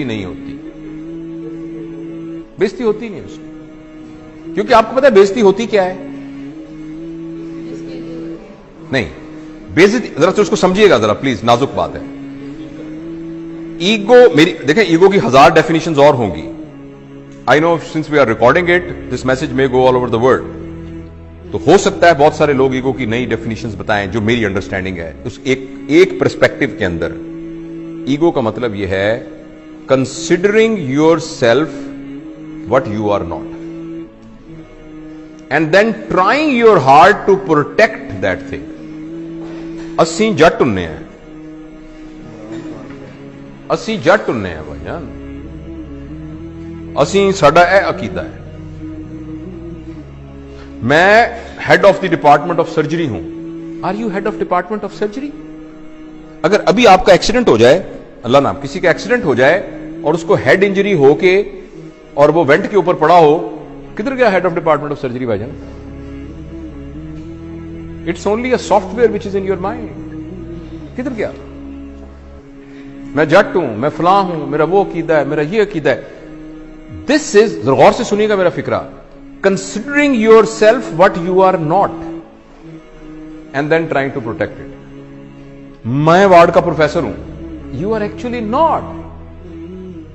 नहीं होती, बेइज्जती होती नहीं उसकी, क्योंकि आपको पता है बेइज्जती होती क्या है? नहीं, बेइज्जती जरा तो उसको समझिएगा जरा प्लीज, नाजुक बात है। ईगो, मेरी देखें, ईगो की 1000 डेफिनेशंस और होंगी। I know since we are recording it this message may go all over the world, तो हो सकता है बहुत सारे लोग ईगो की नई डेफिनेशंस बताएं जो मेरी अंडरस्टैंडिंग है। उस एक पर्सपेक्टिव के अंदर ईगो का मतलब यह है considering yourself what you are not and then trying your hard to protect that thing। ਅਸੀਂ ਜੱਟ ਹੁੰਨੇ ਆ, ਅਸੀਂ ਜੱਟ ਹੁੰਨੇ ਆ ਭਾਈਜਾਨ, ਅਸੀਂ ਸਾਡਾ ਇਹ ਅਕੀਦਾ ਹੈ। मैं head of the department of surgery हूं। Are you head of department of surgery? अगर अभी आपका एक्सीडेंट हो जाए, अल्लाह नाम, किसी का एक्सीडेंट हो जाए और उसको हेड इंजरी होके और वो वेंट के ऊपर पड़ा हो, किधर गया head of department of surgery भाईजान? It's only a software which is in your mind. किधर गया? मैं जट हूं, मैं फलां हूं, मेरा वो अकीदा है, मेरा ये अकीदा है। दिस इज, गौर से सुनिएगा मेरा फिक्रा, considering your self what you are not and then trying to protect it. मैं वार्ड का प्रोफेसर हूं, यू आर एक्चुअली नॉट।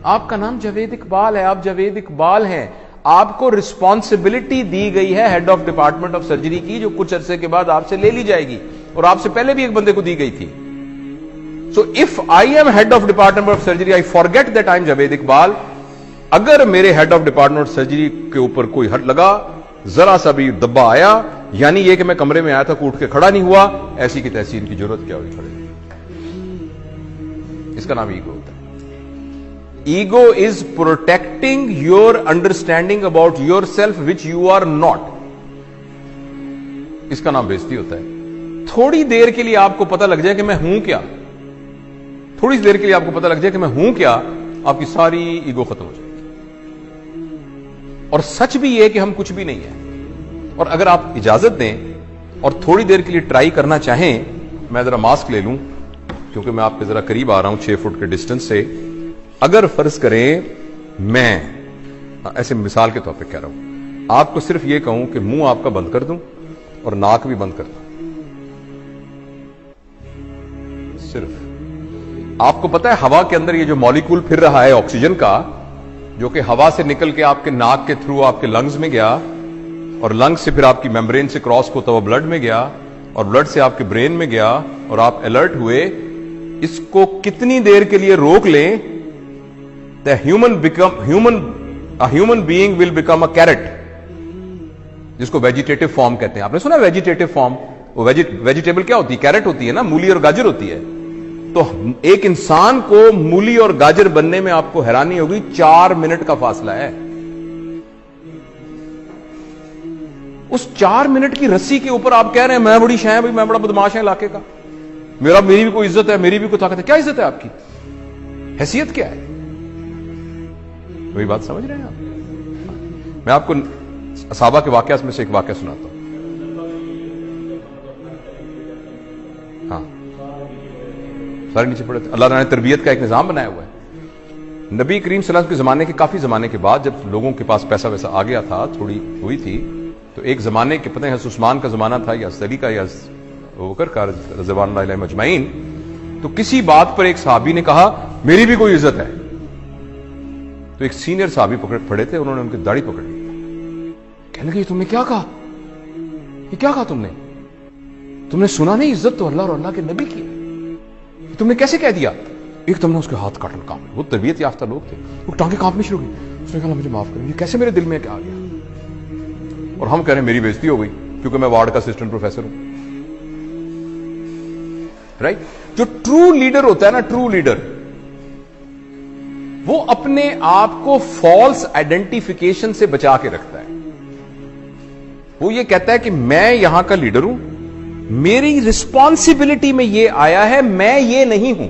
आपका नाम जावेद इकबाल है, आप जावेद इकबाल हैं। आपको रिस्पॉन्सिबिलिटी दी गई है head of department of surgery की, जो कुछ अरसे के बाद आपसे ले ली जाएगी, और आपसे पहले भी एक बंदे को दी गई थी। So if I am head of department of surgery, I forget that I am Javed Iqbal. अगर मेरे head of department of surgery के ऊपर कोई हट लगा, जरा सा भी दब्बा आया, यानी यह कि मैं कमरे में आया था, उठ के खड़ा नहीं हुआ, ऐसी की तैसी इनकी जरूरत क्या हुई खड़े? इसका नाम ईगो होता है। Ego is protecting your understanding about yourself which you are not. इसका नाम बेइज्जती होता है। थोड़ी देर के लिए आपको पता लग जाए कि मैं हूं क्या, थोड़ी देर के लिए आपको पता लग जाए कि मैं हूं क्या, आपकी सारी ईगो खत्म हो जाएगी। और सच भी यह कि हम कुछ भी नहीं है। और अगर आप इजाजत दें और थोड़ी देर के लिए ट्राई करना चाहें, मैं जरा मास्क ले लूं क्योंकि मैं आपके जरा करीब आ रहा हूं 6 फुट के डिस्टेंस से। अगर फर्ज करें, मैं ऐसे मिसाल के तौर पे कह रहा हूं, आपको सिर्फ यह कहूं कि मुंह आपका बंद कर दूं और नाक भी बंद कर दूं, सिर्फ आपको पता है हवा के अंदर ये जो मॉलिक्यूल फिर रहा है ऑक्सीजन का, जो कि हवा से निकल के आपके नाक के थ्रू आपके लंग्स में गया, और लंग्स से फिर आपकी मेम्ब्रेन से क्रॉस होता हुआ ब्लड में गया, और ब्लड से आपके ब्रेन में गया, और आप अलर्ट हुए। इसको कितनी देर के लिए रोक लें, the human being will become a carrot, जिसको वेजिटेटिव फॉर्म कहते हैं। आपने सुना वेजिटेटिव फॉर्म? वो वेजिटेबल क्या होती है? कैरेट होती है ना, मूली और गाजर होती है। तो एक इंसान को मूली और गाजर बनने में आपको हैरानी होगी, 4 मिनट का फासला है। उस 4 मिनट की रस्सी के ऊपर आप कह रहे हैं मैं बड़ी शाह है, मैं बड़ा बदमाश है इलाके का, मेरी भी कोई इज्जत है, मेरी भी कोई ताकत है। क्या इज्जत है आपकी? हैसियत क्या है? वही बात समझ रहे हैं आप? मैं आपको असहाबा के वाकया में से एक वाकया सुनाता हूं। हाँ, सारे नीचे पड़े थे। अल्लाह ने तरबियत का एक निजाम बनाया हुआ है। नबी करीम सल्लल्लाहु अलैहि वसल्लम के जमाने के काफी जमाने के बाद, जब लोगों के पास पैसा वैसा आ गया था, थोड़ी हुई थी, तो एक जमाने के, पता है हज़रत उस्मान का जमाना था या अली का या बकर का रज़वानुल्लाहि अलैहिम अजमईन, तो किसी बात पर एक सहाबी ने कहा मेरी भी कोई इज्जत है। तो एक सीनियर सहाबी पड़े थे, उन्होंने उनकी दाढ़ी पकड़ ली, कहने लगे तुमने क्या कहा? ये क्या कहा तुमने सुना नहीं? इज्जत तो अल्लाह और अल्लाह के नबी की, तुमने कैसे कह दिया? एक तुमने उसके हाथ काटन कांप, वो तरबियत याफ्ता लोग थे, वो टांगे कांपनी शुरू हुई। उसने कहा मुझे माफ करो, ये कैसे मेरे दिल में क्या आ गया? और हम कह रहे हैं मेरी बेइज्जती हो गई क्योंकि मैं वार्ड का असिस्टेंट प्रोफेसर हूं। राइट? जो ट्रू लीडर होता है ना, ट्रू लीडर, वो अपने आप को फॉल्स आइडेंटिफिकेशन से बचा के रखता है। वो ये कहता है कि मैं यहां का लीडर हूं, मेरी रिस्पॉन्सिबिलिटी में ये आया है, मैं ये नहीं हूं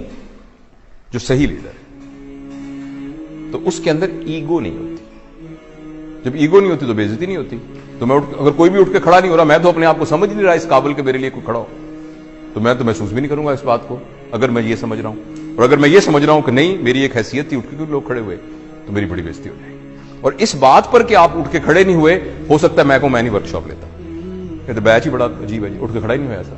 जो सही लीडर है। तो उसके अंदर ईगो नहीं होती। जब ईगो नहीं होती तो बेइज्जती नहीं होती। तो मैं अगर कोई भी उठ के खड़ा नहीं हो रहा, मैं तो अपने आप को समझ नहीं रहा इस काबिल के मेरे लिए कोई खड़ा हो, तो मैं तो महसूस भी नहीं करूंगा इस बात को, अगर मैं ये समझ रहा हूं। और अगर मैं ये समझ रहा हूं कि नहीं मेरी एक हैसियत थी, उठ के लोग खड़े हुए, तो मेरी बड़ी बेइज्जती हो जाएगी। और इस बात पर कि आप उठ के खड़े नहीं हुए, हो सकता है मैं नहीं वर्कशॉप लेता। ये तो बैच ही बड़ा अजीब है जी, उठ के खड़ा ही नहीं हुआ ऐसा।